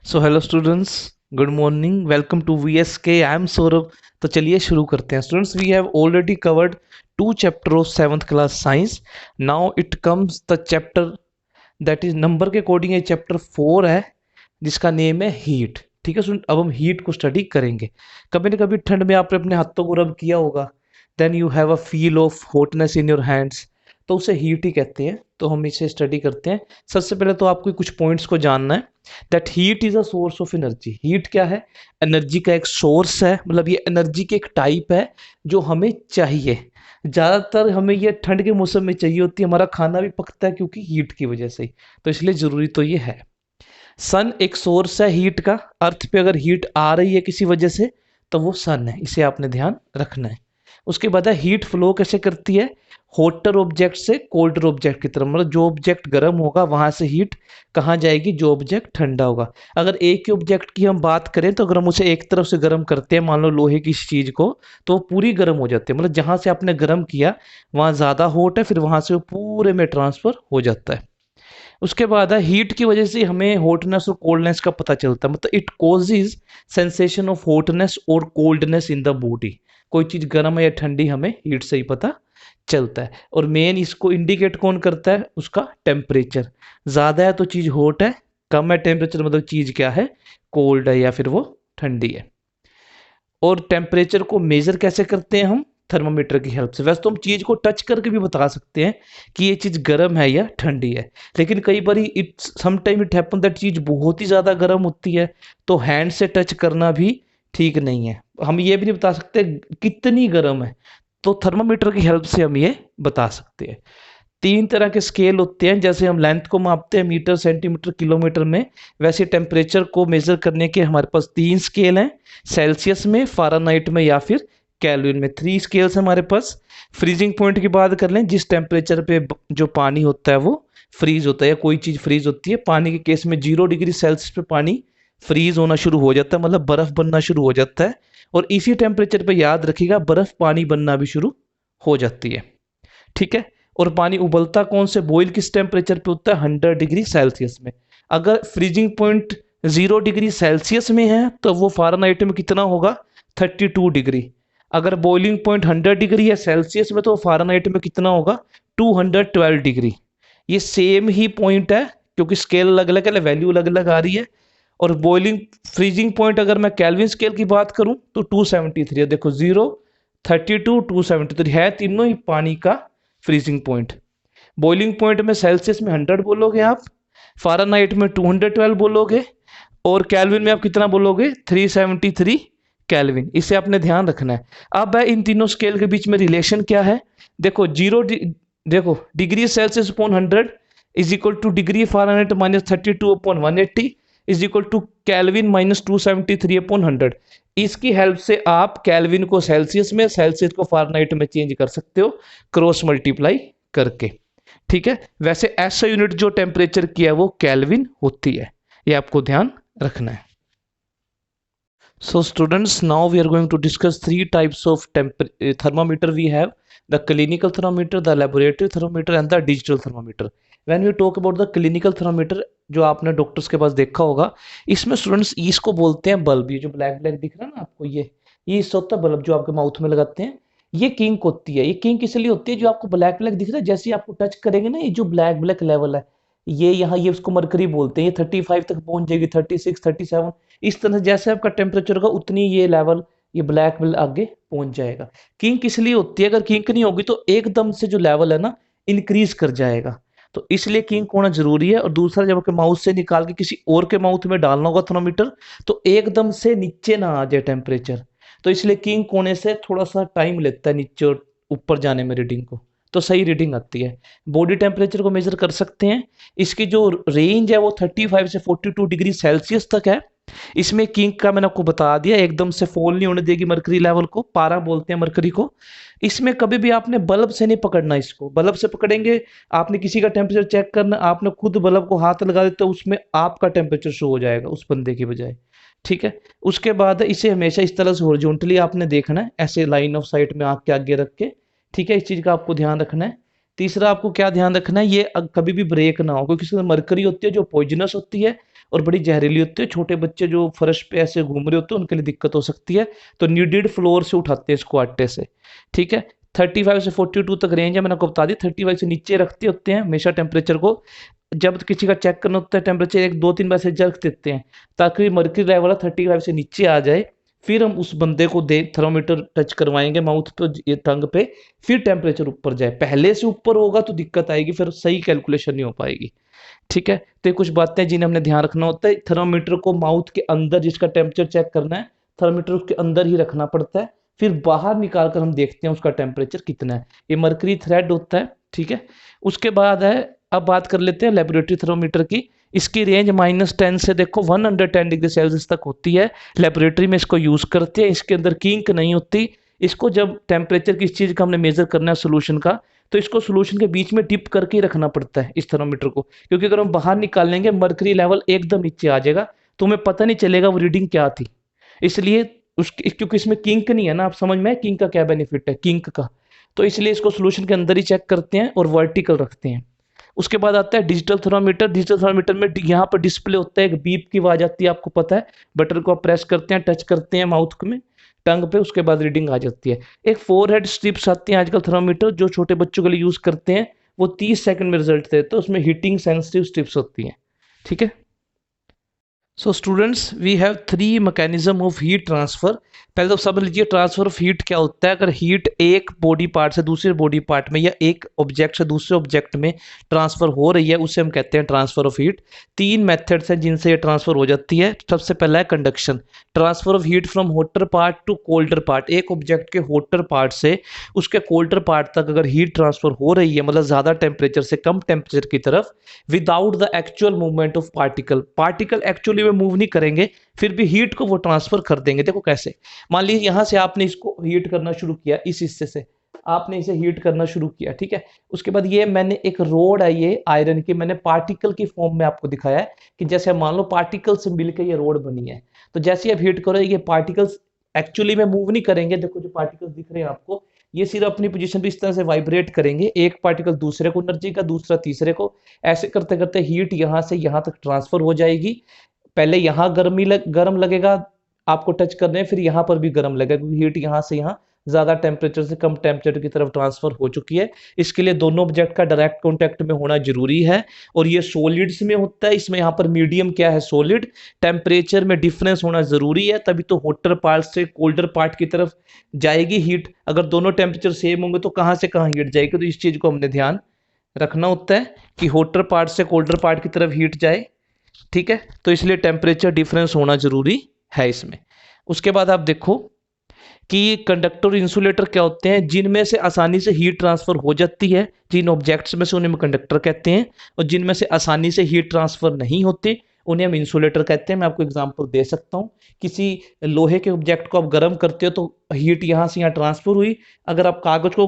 So hello students, good morning, welcome to V S K. I am Saurabh. तो चलिए शुरू करते हैं students. We have already covered two chapter of seventh class science. Now it comes the chapter that is number के according ये chapter 4 है, जिसका name है हीट। ठीक है स्टूडेंट, अब हम हीट को स्टडी करेंगे। कभी ना कभी ठंड में आपने अपने हाथों को रब किया होगा, then you have a feel of hotness in your hands, तो उसे हीट ही कहते हैं। तो हम इसे स्टडी करते हैं। सबसे पहले तो आपको कुछ पॉइंट्स को जानना है that heat is a source of energy. Heat क्या है? एनर्जी का एक सोर्स है, मतलब ये एनर्जी की एक टाइप है जो हमें चाहिए। ज़्यादातर हमें ये ठंड के मौसम में चाहिए होती है। हमारा खाना भी पकता है क्योंकि हीट की वजह से ही, तो इसलिए ज़रूरी तो ये है। सन एक सोर्स है हीट का। अर्थ पे अगर हीट आ रही है किसी वजह से तो वो सन है, इसे आपने ध्यान रखना है। उसके बाद है हीट फ्लो कैसे करती है? हॉटर ऑब्जेक्ट से कोल्डर ऑब्जेक्ट की तरफ, मतलब जो ऑब्जेक्ट गर्म होगा वहां से हीट कहाँ जाएगी? जो ऑब्जेक्ट ठंडा होगा। अगर एक ही ऑब्जेक्ट की हम बात करें तो अगर हम उसे एक तरफ से गर्म करते हैं, मान लो लोहे की इस चीज को, तो वो पूरी गर्म हो जाती है। मतलब जहां से आपने गर्म किया वहां ज्यादा हॉट है, फिर वहां से वो पूरे में ट्रांसफर हो जाता है। उसके बाद है हीट की वजह से हमें हॉटनेस और कोल्डनेस का पता चलता है। मतलब it causes sensation of hotness और कोल्डनेस इन द बॉडी। कोई चीज गर्म है या ठंडी हमें हीट से ही पता चलता है। और मेन इसको इंडिकेट कौन करता है? उसका टेम्परेचर। ज्यादा है तो चीज हॉट है, कम है टेम्परेचर मतलब चीज क्या है? कोल्ड है या फिर वो ठंडी है। और टेम्परेचर को मेजर कैसे करते हैं हम? थर्मामीटर की हेल्प से। वैसे तो हम चीज को टच करके भी बता सकते हैं कि ये चीज गर्म है या ठंडी है, लेकिन कई बार it sometime it happen that चीज बहुत ही ज्यादा गर्म होती है, तो हैंड से टच करना भी ठीक नहीं है। हम ये भी नहीं बता सकते कितनी गर्म है, तो थर्मामीटर की हेल्प से हम ये बता सकते हैं। तीन तरह के स्केल होते हैं। जैसे हम लेंथ को मापते हैं मीटर, सेंटीमीटर, किलोमीटर में, वैसे टेम्परेचर को मेजर करने के हमारे पास तीन स्केल हैं। सेल्सियस में, फ़ारेनहाइट में या फिर केल्विन में। थ्री स्केल्स हमारे पास। फ्रीजिंग पॉइंट की बात कर लें, जिस टेम्परेचर पे जो पानी होता है वो फ्रीज होता है, या कोई चीज़ फ्रीज होती है। पानी के केस में 0 डिग्री सेल्सियस पे पानी फ्रीज होना शुरू हो जाता है, मतलब बर्फ बनना शुरू हो जाता है। और इसी टेम्परेचर पे याद रखिएगा बर्फ पानी बनना भी शुरू हो जाती है। ठीक है। और पानी उबलता कौन से, बॉईल किस टेम्परेचर पे होता है? 100 डिग्री सेल्सियस में। अगर फ्रीजिंग पॉइंट 0 डिग्री सेल्सियस में है तो वो फ़ारेनहाइट में कितना होगा? 32 डिग्री। अगर बॉइलिंग पॉइंट 100 डिग्री है सेल्सियस में तो फ़ारेनहाइट में कितना होगा? 212 डिग्री। ये सेम ही पॉइंट है, क्योंकि स्केल अलग अलग है, वैल्यू अलग अलग आ रही है। और बॉइलिंग फ्रीजिंग पॉइंट अगर मैं केल्विन स्केल की बात करूं तो 273 है। देखो 0, 32, 273 है, तीनों ही पानी का फ्रीजिंग पॉइंट। बॉइलिंग पॉइंट में सेल्सियस में 100 बोलोगे आप, फ़ारेनहाइट में 212 बोलोगे, और केल्विन में आप कितना बोलोगे? 373 केल्विन। इसे आपने ध्यान रखना है। अब है इन तीनों स्केल के बीच में रिलेशन क्या है? देखो देखो degree Celsius upon 100 is equal to degree Fahrenheit minus 32 upon 180 is equal to kelvin minus 273 upon 100। इसकी हेल्प से आप केल्विन को सेल्सियस में, सेल्सियस को फ़ारेनहाइट में चेंज कर सकते हो, क्रॉस मल्टीप्लाई करके। ठीक है। वैसे ऐसा यूनिट जो टेम्परेचर की है वो केल्विन होती है, ये आपको ध्यान रखना है। So students, now we are going to discuss three types of thermometer we have: the clinical thermometer, the laboratory thermometer and the digital thermometer. When we talk about the clinical thermometer, जो आपने doctors के पास देखा होगा, इसमें students इसको बोलते हैं bulb. ये जो ब्लैक ब्लैक दिख रहा है ना आपको, ये इससे होता है बल्ब, जो आपके माउथ में लगाते हैं। ये किंक होती है। ये किंक इसलिए होती है, जो आपको ब्लैक ब्लैक दिख रहा है, जैसे आपको टच करेंगे ना, ये जो ब्लैक ब्लैक लेवल है, ये यहाँ, ये उसको मरकरी बोलते हैं। ये 35 तक पहुंच जाएगी, 36, 37। इस तरह से जैसे आपका टेम्परेचर होगा उतनी ये लेवल, ये ब्लैक बिल आगे पहुंच जाएगा। किंक इसलिए होती है, अगर किंक नहीं होगी तो एकदम से जो लेवल है ना इंक्रीज कर जाएगा, तो इसलिए किंक होना जरूरी है। और दूसरा, जब आपके माउथ से निकाल के किसी और के माउथ में डालना होगा थर्मोमीटर, तो एकदम से नीचे ना आ जाए टेम्परेचर, तो इसलिए किंक होने से थोड़ा सा टाइम लेता है नीचे और ऊपर जाने में रीडिंग को, तो सही रीडिंग आती है। बॉडी टेम्परेचर को मेजर कर सकते हैं। इसकी जो रेंज है वो 35 से 42 डिग्री सेल्सियस तक है। इसमें किंक का मैंने आपको बता दिया, एकदम से फॉल नहीं होने देगी मरकरी लेवल को, पारा बोलते हैं मरकरी को। इसमें कभी भी आपने बल्ब से नहीं पकड़ना, इसको बल्ब से पकड़ेंगे, आपने किसी का टेम्परेचर चेक करना, आपने खुद बल्ब को हाथ लगा देते, तो उसमें आपका टेम्परेचर शो हो जाएगा उस बंदे की बजाय। ठीक है। उसके बाद इसे हमेशा इस तरह से हॉरिजॉन्टली आपने देखना है, ऐसे लाइन ऑफ साइट में आँख के आगे रख के। ठीक है, इस चीज़ का आपको ध्यान रखना है। तीसरा आपको क्या ध्यान रखना है, ये कभी भी ब्रेक ना हो, क्योंकि इसमें मरकरी होती है जो पॉइजनस होती है और बड़ी जहरीली होती है। छोटे बच्चे जो फर्श पे ऐसे घूम रहे होते हैं उनके लिए दिक्कत हो सकती है, तो नीडेड फ्लोर से उठाते हैं इसको आटे से, ठीक है। 35 से 42 तक रेंज है, मैंने आपको बता दी। 35 से नीचे रखते होते हैं हमेशा टेम्परेचर को। जब किसी का चेक करना होता है टेम्परेचर, एक दो तीन बार से रख देते हैं ताकि मर्क्यूरी लेवल 35 से नीचे आ जाए। फिर हम उस बंदे को दे थर्मोमीटर टच करवाएंगे माउथ पे, ये टंग पे, फिर टेम्परेचर ऊपर जाए। पहले से ऊपर होगा तो दिक्कत आएगी, फिर सही कैलकुलेशन नहीं हो पाएगी, ठीक है। तो ये कुछ बातें जिन्हें हमने ध्यान रखना होता है। थर्मोमीटर को माउथ के अंदर, जिसका टेम्परेचर चेक करना है, थर्मोमीटर उसके अंदर ही रखना पड़ता है। फिर बाहर निकाल कर हम देखते हैं उसका टेम्परेचर कितना है। ये मर्करी थ्रेड होता है, ठीक है। उसके बाद है, अब बात कर लेते हैं लेबोरेटरी थर्मोमीटर की। इसकी रेंज -10 से देखो 110 डिग्री सेल्सियस तक होती है। लेबोरेटरी में इसको यूज करते हैं, इसके अंदर किंक नहीं होती। इसको जब टेम्परेचर किस चीज का हमने मेजर करना है, सोल्यूशन का, तो इसको सोल्यूशन के बीच में डिप करके रखना पड़ता है इस थर्मोमीटर को, क्योंकि अगर हम बाहर निकाल लेंगे मर्करी लेवल एकदम नीचे आ जाएगा, तो हमें पता नहीं चलेगा वो रीडिंग क्या थी। इसलिए क्योंकि इसमें किंक नहीं है ना, आप समझ में किंक का क्या बेनिफिट है किंक का, तो इसलिए इसको सोल्यूशन के अंदर ही चेक करते हैं और वर्टिकल रखते हैं। उसके बाद आता है डिजिटल थर्मामीटर। डिजिटल थर्मामीटर में यहाँ पर डिस्प्ले होता है, एक बीप की आवाज आती है, आपको पता है। बटन को आप प्रेस करते हैं, टच करते हैं माउथ में, टंग पे, उसके बाद रीडिंग आ जाती है। एक 4 हेड स्ट्रिप्स आती हैं आजकल थर्मामीटर, जो छोटे बच्चों के लिए यूज करते हैं, वो 30 सेकंड में रिजल्ट देते हैं। उसमें हीटिंग सेंसिटिव स्ट्रिप्स होती हैं, ठीक है। So students, we have 3 mechanism of heat transfer. पहले तो समझ लीजिए ट्रांसफर ऑफ हीट क्या होता है। अगर हीट एक बॉडी पार्ट से दूसरे बॉडी पार्ट में या एक ऑब्जेक्ट से दूसरे ऑब्जेक्ट में ट्रांसफर हो रही है, उसे हम कहते हैं ट्रांसफर ऑफ हीट। 3 मेथड्स हैं जिनसे ये ट्रांसफर हो जाती है। सबसे पहला है conduction, transfer of heat from hotter part two colder part. एक ऑब्जेक्ट के हॉटर पार्ट से उसके कोल्डर पार्ट तक अगर हीट ट्रांसफर हो रही है, मतलब ज्यादा टेम्परेचर से कम टेम्परेचर की तरफ, without the actual movement of particle, particle actually में मूव नहीं करेंगे, फिर भी हीट को वो ट्रांसफर कर देंगे। देखो कैसे, मान लीजिए यहां से आपने इसको हीट करना शुरू किया, इस हिस्से से आपने इसे हीट करना शुरू किया, ठीक है। उसके बाद ये मैंने एक रोड है, ये आयरन की, मैंने पार्टिकल की फॉर्म में आपको दिखाया है कि जैसे मान लो पार्टिकल से मिलकर ये रोड बनी है। तो जैसे आप हीट करो, ये पार्टिकल्स एक्चुअली में मूव नहीं करेंगे। देखो जो पार्टिकल्स दिख रहे हैं आपको, ये सिर्फ अपनी पोजीशन पे इस तरह से वाइब्रेट करेंगे, एक पार्टिकल दूसरे को एनर्जी का, दूसरा तीसरे को, ऐसे करते करते हीट यहां से यहां तक ट्रांसफर हो जाएगी। पहले यहाँ गर्म लगेगा आपको टच करने, फिर यहाँ पर भी गर्म लगेगा, क्योंकि हीट यहाँ से यहाँ ज्यादा टेम्परेचर से कम टेम्परेचर की तरफ ट्रांसफर हो चुकी है। इसके लिए दोनों ऑब्जेक्ट का डायरेक्ट कांटेक्ट में होना जरूरी है, और ये सॉलिड्स में होता है। इसमें यहाँ पर मीडियम क्या है, सॉलिड। टेम्परेचर में डिफरेंस होना जरूरी है, तभी तो हॉटर पार्ट से कोल्डर पार्ट की तरफ जाएगी हीट। अगर दोनों टेम्परेचर सेम होंगे तो कहाँ से कहाँ हीट जाएगी, तो इस चीज को हमने ध्यान रखना होता है कि हॉटर पार्ट से कोल्डर पार्ट की तरफ हीट जाए, ठीक है। तो इसलिए टेम्परेचर डिफरेंस होना जरूरी है इसमें। उसके बाद आप देखो कि कंडक्टर और इंसुलेटर क्या होते हैं, जिनमें से आसानी से हीट ट्रांसफर हो जाती है, जिन ऑब्जेक्ट्स में से उन्हें हम कंडक्टर कहते हैं, और जिनमें से आसानी से हीट ट्रांसफर नहीं होती उन्हें हम इंसुलेटर कहते हैं। मैं आपको एग्जांपल दे सकता हूं, किसी लोहे के ऑब्जेक्ट को आप गर्म करते हो तो हीट यहां से यहां ट्रांसफर हुई। अगर आप कागज को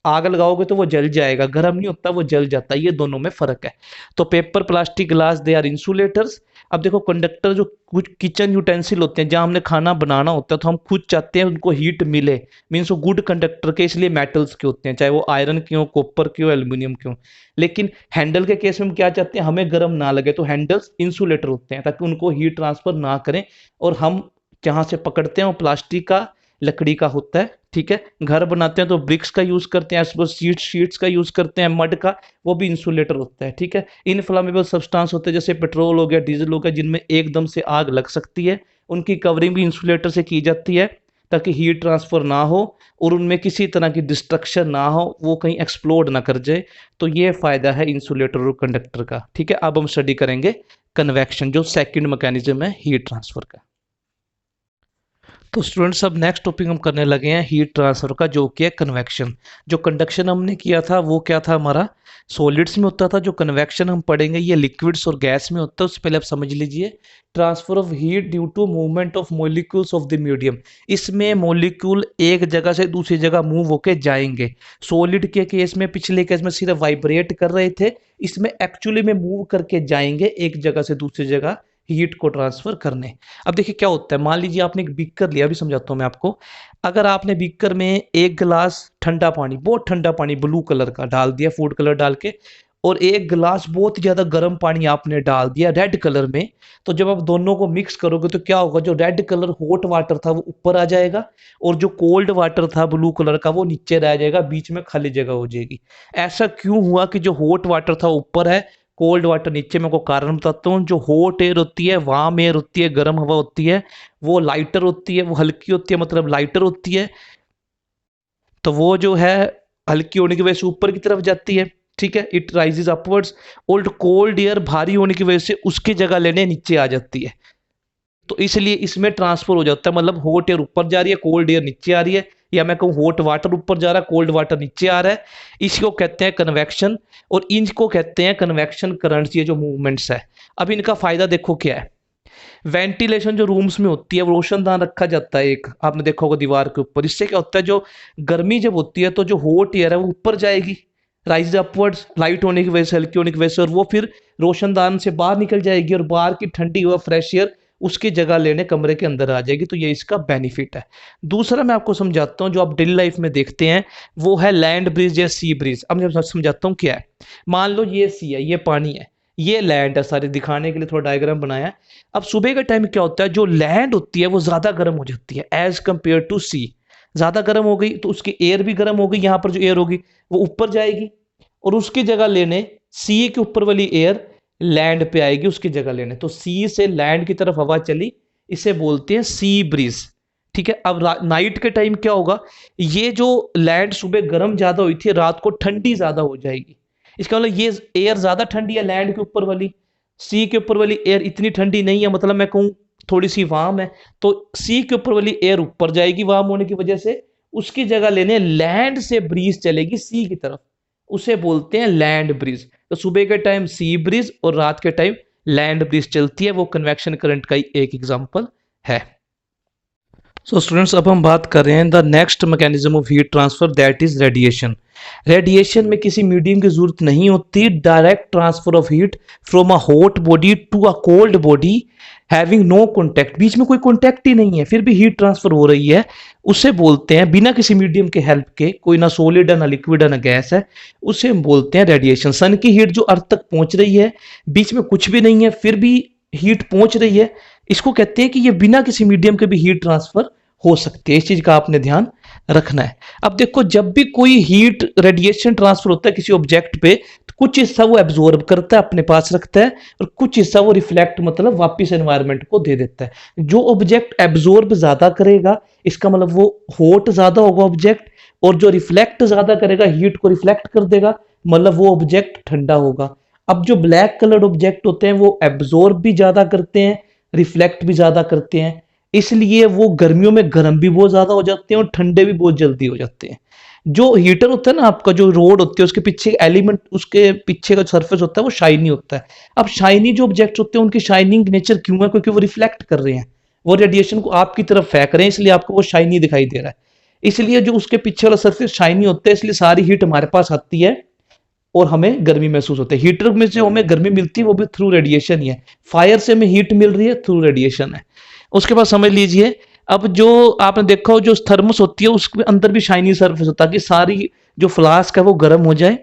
आग लगाओगे तो वो जल जाएगा, गर्म नहीं होता, वो जल जाता है। ये दोनों में फर्क है। तो paper, plastic, glass, they are insulators. अब देखो कंडक्टर जो कुछ किचन यूटेंसिल होते हैं, जहां हमने खाना बनाना होता है, तो हम खुद चाहते हैं उनको हीट मिले, मीन्स वो गुड कंडक्टर के, इसलिए मेटल्स के होते हैं, चाहे वो आयरन के हो, कॉपर के हो, एल्यूमिनियम के हो। लेकिन हैंडल के केस में हम क्या चाहते हैं, हमें गर्म ना लगे, तो हैंडल्स इंसुलेटर होते हैं ताकि उनको हीट ट्रांसफर ना करें। और हम जहां से पकड़ते हैं वो प्लास्टिक का, लकड़ी का होता है, ठीक है। घर बनाते हैं तो ब्रिक्स का यूज करते हैं, शीट्स का यूज करते हैं, मड का, वो भी इंसुलेटर होता है, ठीक है। इनफ्लामेबल सब्सटेंस होते हैं जैसे पेट्रोल हो गया, डीजल हो गया, जिनमें एकदम से आग लग सकती है, उनकी कवरिंग भी इंसुलेटर से की जाती है ताकि हीट ट्रांसफर ना हो और उनमें किसी तरह की डिस्ट्रक्शन ना हो, वो कहीं एक्सप्लोड ना कर जाए। तो ये फायदा है इंसुलेटर और कंडक्टर का, ठीक है। अब हम स्टडी करेंगे कन्वेक्शन, जो सेकंड मैकेनिज्म है हीट ट्रांसफर का। तो स्टूडेंट्स, अब नेक्स्ट टॉपिक हम करने लगे हैं हीट ट्रांसफर का, जो कि है कन्वेक्शन। जो कंडक्शन हमने किया था वो क्या था हमारा, सॉलिड्स में होता था। जो कन्वेक्शन हम पढ़ेंगे ये लिक्विड्स और गैस में होता है। उससे पहले आप समझ लीजिए, transfer of heat due to movement of molecules of the medium. इसमें मोलिक्यूल एक जगह से दूसरी जगह मूव होके जाएंगे। सॉलिड के केस में, पिछले केस में सिर्फ वाइब्रेट कर रहे थे, इसमें एक्चुअली में मूव करके जाएंगे एक जगह से दूसरी जगह हीट को ट्रांसफर करने। अब देखिए क्या होता है, मान लीजिए आपने एक बीकर लिया, अभी समझाता हूँ मैं आपको। अगर आपने बीकर में एक गिलास ठंडा पानी, बहुत ठंडा पानी ब्लू कलर का डाल दिया फूड कलर डाल के, और एक गिलास बहुत ही ज्यादा गर्म पानी आपने डाल दिया रेड कलर में, तो जब आप दोनों को मिक्स करोगे तो क्या होगा, जो रेड कलर हॉट वाटर था वो ऊपर आ जाएगा, और जो कोल्ड वाटर था ब्लू कलर का वो नीचे रह जाएगा, बीच में खाली जगह हो जाएगी। ऐसा क्यों हुआ कि जो हॉट वाटर था ऊपर है, कोल्ड वाटर नीचे? मैं को कारण बताता हूँ। जो हॉट एयर होती है, वार्म एयर होती है, गर्म हवा होती है, वो लाइटर होती है, वो हल्की होती है, मतलब लाइटर होती है। तो वो जो है हल्की होने की वजह से ऊपर की तरफ जाती है, ठीक है, इट राइजेस अपवर्ड्स। और कोल्ड एयर भारी होने की वजह से उसकी जगह लेने नीचे आ जाती है। तो इसलिए इसमें ट्रांसफर हो जाता है, मतलब हॉट एयर ऊपर जा रही है, कोल्ड एयर नीचे आ रही है, या मैं कहूँ हॉट वाटर ऊपर जा रहा है, कोल्ड वाटर नीचे आ रहा है। इसको कहते हैं कन्वेक्शन, और इनको कहते हैं कन्वेक्शन करंट्स, ये जो मूवमेंट्स है। अब इनका फायदा देखो क्या है। वेंटिलेशन जो रूम्स में होती है, वो रोशनदान रखा जाता है एक, आपने देखा होगा दीवार के ऊपर। इससे क्या होता है, जो गर्मी जब होती है तो जो हॉट एयर है वो ऊपर जाएगी, राइज अपवर्ड्स, लाइट होने की वजह से, हल्की होने की वजह से, और वो फिर रोशनदान से बाहर निकल जाएगी, और बाहर की ठंडी हुआ फ्रेश एयर उसकी जगह लेने कमरे के अंदर आ जाएगी। तो ये इसका बेनिफिट है। दूसरा मैं आपको समझाता हूँ, जो आप डेली लाइफ में देखते हैं, वो है लैंड ब्रिज या सी ब्रिज। अब मैं समझाता हूँ क्या है। मान लो ये सी है, ये पानी है, ये लैंड है, सारे दिखाने के लिए थोड़ा डायग्राम बनाया है। अब सुबह के टाइम क्या होता है, जो लैंड होती है वो ज्यादा गर्म हो जाती है एज कंपेयर टू सी। ज्यादा गर्म हो गई तो उसकी एयर भी गर्म हो गई, यहां पर जो एयर होगी वो ऊपर जाएगी, और उसकी जगह लेने सी के ऊपर वाली एयर लैंड पे आएगी उसकी जगह लेने। तो सी से लैंड की तरफ हवा चली, इसे बोलते हैं सी ब्रीज, ठीक है। अब नाइट के टाइम क्या होगा, ये जो लैंड सुबह गर्म ज्यादा हुई थी, रात को ठंडी ज्यादा हो जाएगी। इसका मतलब ये एयर ज्यादा ठंडी है लैंड के ऊपर वाली, सी के ऊपर वाली एयर इतनी ठंडी नहीं है, मतलब मैं कहूँ थोड़ी सी वार्म है। तो सी के ऊपर वाली एयर ऊपर जाएगी वार्म होने की वजह से, उसकी जगह लेने लैंड से ब्रीज चलेगी सी की तरफ, उसे बोलते हैं लैंड ब्रीज। तो सुबह के टाइम सी ब्रीज और रात के टाइम लैंड ब्रीज चलती है, वो कन्वेक्शन करंट का ही एक एग्जांपल है। सो स्टूडेंट्स, अब हम बात कर रहे हैं the next mechanism of heat transfer, that is radiation. Radiation में किसी मीडियम की जरूरत नहीं होती, direct transfer of heat from a hot body to a cold body having no contact, बीच में कोई कॉन्टैक्ट ही नहीं है फिर भी हीट ट्रांसफर हो रही है, उसे बोलते हैं, बिना किसी मीडियम के हेल्प के, कोई ना सॉलिड है ना लिक्विड है ना गैस है, उसे हम बोलते हैं रेडिएशन। सन की हीट जो अर्थ तक पहुंच रही है, बीच में कुछ भी नहीं है फिर भी हीट पहुंच रही है, इसको कहते हैं कि ये बिना किसी मीडियम के भी हीट ट्रांसफर हो सकती है। इस चीज का आपने ध्यान रखना है। अब देखो, जब भी कोई हीट रेडिएशन ट्रांसफर होता है किसी ऑब्जेक्ट पे, तो कुछ हिस्सा वो एब्जॉर्ब करता है अपने पास रखता है, और कुछ हिस्सा वो रिफ्लेक्ट, मतलब वापस एनवायरनमेंट को दे देता है। जो ऑब्जेक्ट एब्जॉर्ब ज्यादा करेगा, इसका मतलब वो हॉट ज्यादा होगा ऑब्जेक्ट, और जो रिफ्लेक्ट ज्यादा करेगा, हीट को रिफ्लेक्ट कर देगा, मतलब वो ऑब्जेक्ट ठंडा होगा। अब जो ब्लैक कलर्ड ऑब्जेक्ट होते हैं वो एब्जॉर्ब भी ज्यादा करते हैं, रिफ्लेक्ट भी ज्यादा करते हैं, इसलिए वो गर्मियों में गर्म भी बहुत ज्यादा हो जाते हैं और ठंडे भी बहुत जल्दी हो जाते हैं। जो हीटर होता है ना आपका, जो रोड होती है उसके पीछे एलिमेंट, उसके पीछे का सरफेस होता है वो शाइनी होता है। अब शाइनी जो ऑब्जेक्ट होते हैं उनकी शाइनिंग नेचर क्यों है, क्योंकि वो रिफ्लेक्ट कर रहे हैं, वो रेडिएशन को आपकी तरफ फेंक रहे हैं, इसलिए आपको वो शाइनी दिखाई दे रहा है। इसलिए जो उसके पीछे वाला सरफेस शाइनी होता है, इसलिए सारी हीट हमारे पास आती है और हमें गर्मी महसूस होती है। हीटर में जो हमें गर्मी मिलती है वो भी थ्रू रेडिएशन ही है। फायर से हमें हीट मिल रही है, थ्रू रेडिएशन है। उसके बाद समझ लीजिए, अब जो आपने देखा हो, जो थर्मस होती है उसके अंदर भी शाइनी सरफेस होता है कि सारी जो फ्लास्क है वो गर्म हो जाए।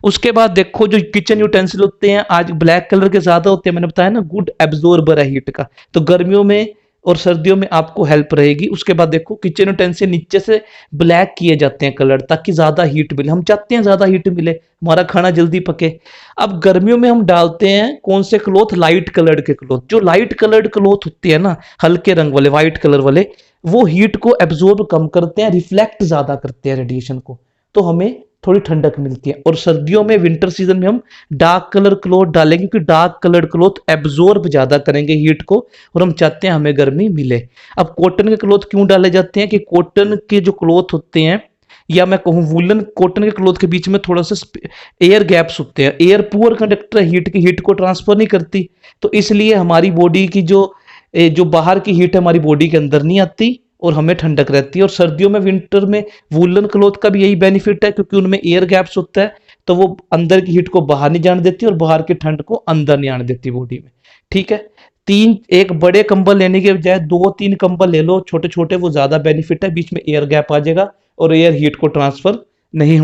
उसके बाद देखो, जो किचन यूटेंसिल होते हैं आज ब्लैक कलर के ज्यादा होते हैं, मैंने बताया ना, गुड एब्जॉर्बर है हीट का, तो गर्मियों में और सर्दियों में आपको हेल्प रहेगी। उसके बाद देखो, किचन यूटेंसिल नीचे से ब्लैक किए जाते हैं कलर, ताकि ज्यादा हीट मिले, हम चाहते हैं ज्यादा हीट मिले, हमारा खाना जल्दी पके। अब गर्मियों में हम डालते हैं कौन से क्लॉथ, लाइट कलर्ड के क्लॉथ। जो लाइट कलर्ड क्लॉथ होती है ना, हल्के रंग वाले, व्हाइट कलर वाले, वो हीट को एब्जॉर्ब कम करते हैं, रिफ्लेक्ट ज्यादा करते हैं रेडिएशन को, तो हमें थोड़ी ठंडक मिलती है। और सर्दियों में, विंटर सीजन में हम डार्क कलर क्लॉथ डालेंगे, क्योंकि डार्क कलर्ड क्लॉथ एब्जॉर्ब ज्यादा करेंगे हीट को, और हम चाहते हैं हमें गर्मी मिले। अब कॉटन के क्लॉथ क्यों डाले जाते हैं, कि कॉटन के जो क्लॉथ होते हैं, या मैं कहूँ वुलन, कॉटन के क्लॉथ के बीच में थोड़ा सा एयर गैप्स होते हैं। एयर पुअर कंडक्टर है, हीट की, हीट को ट्रांसफर नहीं करती, तो इसलिए हमारी बॉडी की जो बाहर की हीट है हमारी बॉडी के अंदर नहीं आती और हमें ठंडक रहती है। और सर्दियों में, विंटर में वुलन क्लॉथ का भी यही बेनिफिट है, क्योंकि उनमें एयर गैप्स होता है, तो वो अंदर की हीट को बाहर नहीं जाने देती और बाहर की ठंड को अंदर नहीं आने देती बॉडी में, ठीक है। तीन, एक बड़े कंबल लेने के बजाय दो तीन कंबल ले लो छोटे छोटे, वो ज्यादा बेनिफिट है, बीच में एयर गैप आ जाएगा और एयर हीट को ट्रांसफर नहीं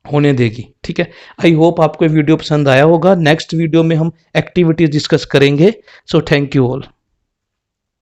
होने देगी। ठीक है, आई होप आपको वीडियो पसंद आया होगा। नेक्स्ट वीडियो में हम एक्टिविटीज डिस्कस करेंगे। So thank you all.